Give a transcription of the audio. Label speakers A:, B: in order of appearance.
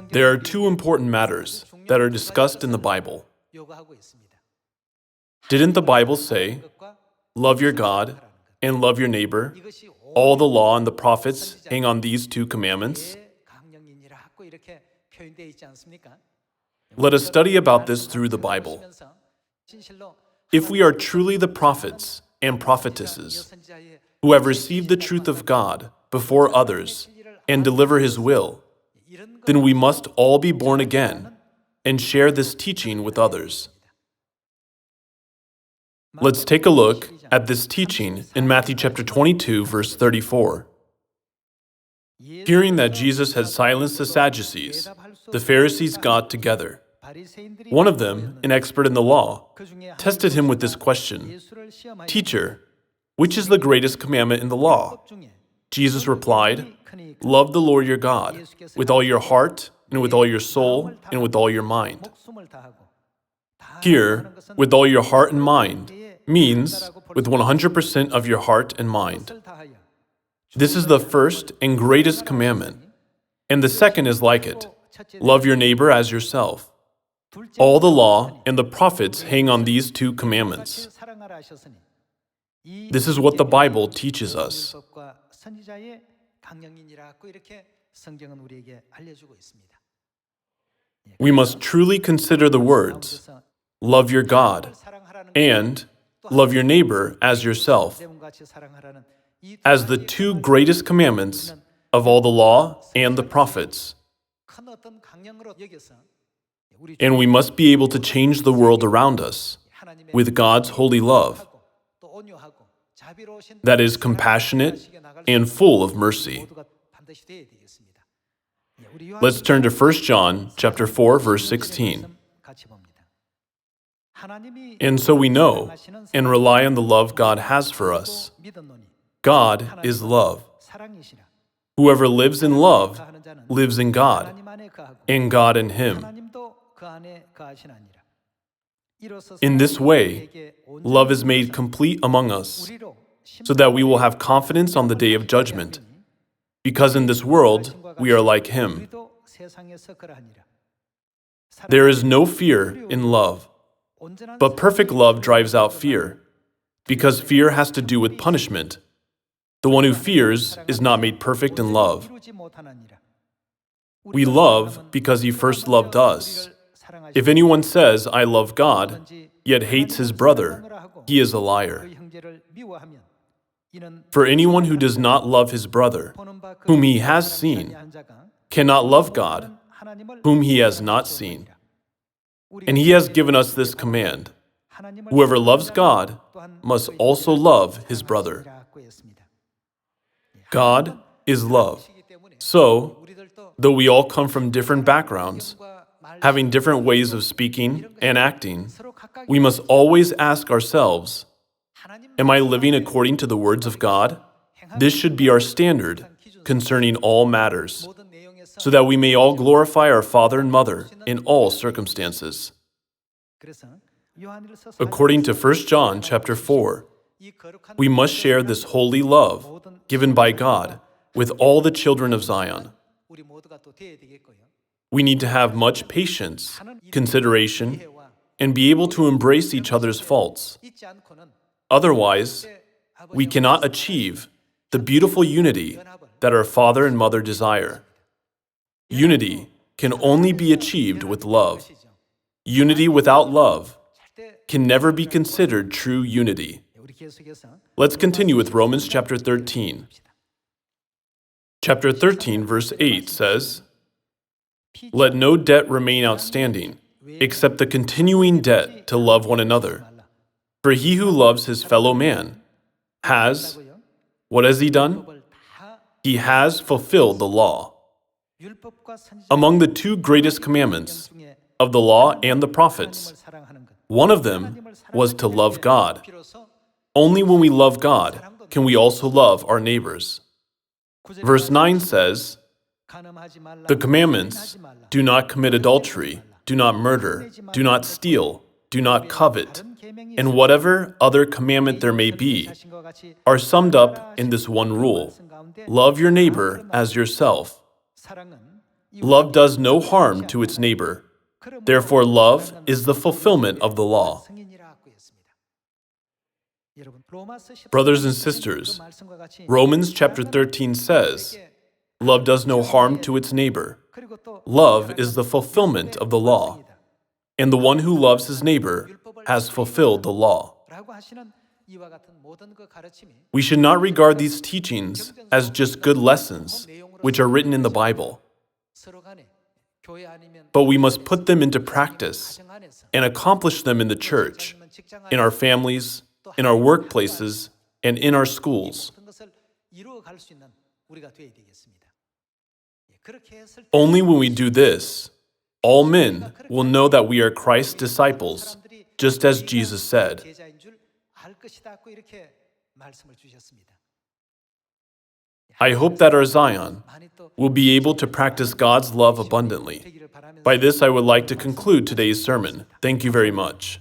A: There are two important matters that are discussed in the Bible. Didn't the Bible say, love your God and love your neighbor? All the law and the prophets hang on these two commandments. Let us study about this through the Bible. If we are truly the prophets and prophetesses who have received the truth of God before others and deliver His will, then we must all be born again and share this teaching with others. Let's take a look at this teaching in Matthew chapter 22, verse 34. Hearing that Jesus had silenced the Sadducees, the Pharisees got together. One of them, an expert in the law, tested him with this question, "Teacher, which is the greatest commandment in the law?" Jesus replied, "Love the Lord your God with all your heart and with all your soul and with all your mind." Here, with all your heart and mind, means with 100% of your heart and mind. This is the first and greatest commandment, and the second is like it. Love your neighbor as yourself. All the law and the prophets hang on these two commandments. This is what the Bible teaches us. We must truly consider the words, love your God, and love your neighbor as yourself, as the two greatest commandments of all the law and the prophets. And we must be able to change the world around us with God's holy love that is compassionate and full of mercy. Let's turn to 1 John chapter 4, verse 16. And so we know and rely on the love God has for us. God is love. Whoever lives in love lives in God, and God in him. In this way, love is made complete among us, so that we will have confidence on the day of judgment, because in this world we are like Him. There is no fear in love, but perfect love drives out fear, because fear has to do with punishment. The one who fears is not made perfect in love. We love because He first loved us. If anyone says, "I love God," yet hates his brother, he is a liar. For anyone who does not love his brother, whom he has seen, cannot love God, whom he has not seen. And He has given us this command: whoever loves God must also love his brother. God is love. So, though we all come from different backgrounds, having different ways of speaking and acting, we must always ask ourselves, am I living according to the words of God? This should be our standard concerning all matters, so that we may all glorify our father and mother in all circumstances. According to 1 John chapter 4, we must share this holy love given by God with all the children of Zion. We need to have much patience, consideration, and be able to embrace each other's faults. Otherwise, we cannot achieve the beautiful unity that our father and mother desire. Unity can only be achieved with love. Unity without love can never be considered true unity. Let's continue with Romans chapter 13. Chapter 13, verse 8 says, "Let no debt remain outstanding, except the continuing debt to love one another. For he who loves his fellow man has," what has he done? He has fulfilled the law. Among the two greatest commandments of the law and the prophets, one of them was to love God. Only when we love God can we also love our neighbors. Verse 9 says, "The commandments: do not commit adultery, do not murder, do not steal, do not covet, and whatever other commandment there may be, are summed up in this one rule: love your neighbor as yourself." Love does no harm to its neighbor. Therefore, love is the fulfillment of the law. Brothers and sisters, Romans chapter 13 says, love does no harm to its neighbor. Love is the fulfillment of the law. And the one who loves his neighbor has fulfilled the law. We should not regard these teachings as just good lessons, which are written in the Bible. But we must put them into practice and accomplish them in the church, in our families, in our workplaces, and in our schools. Only when we do this, all men will know that we are Christ's disciples, just as Jesus said. I hope that our Zion will be able to practice God's love abundantly. By this, I would like to conclude today's sermon. Thank you very much.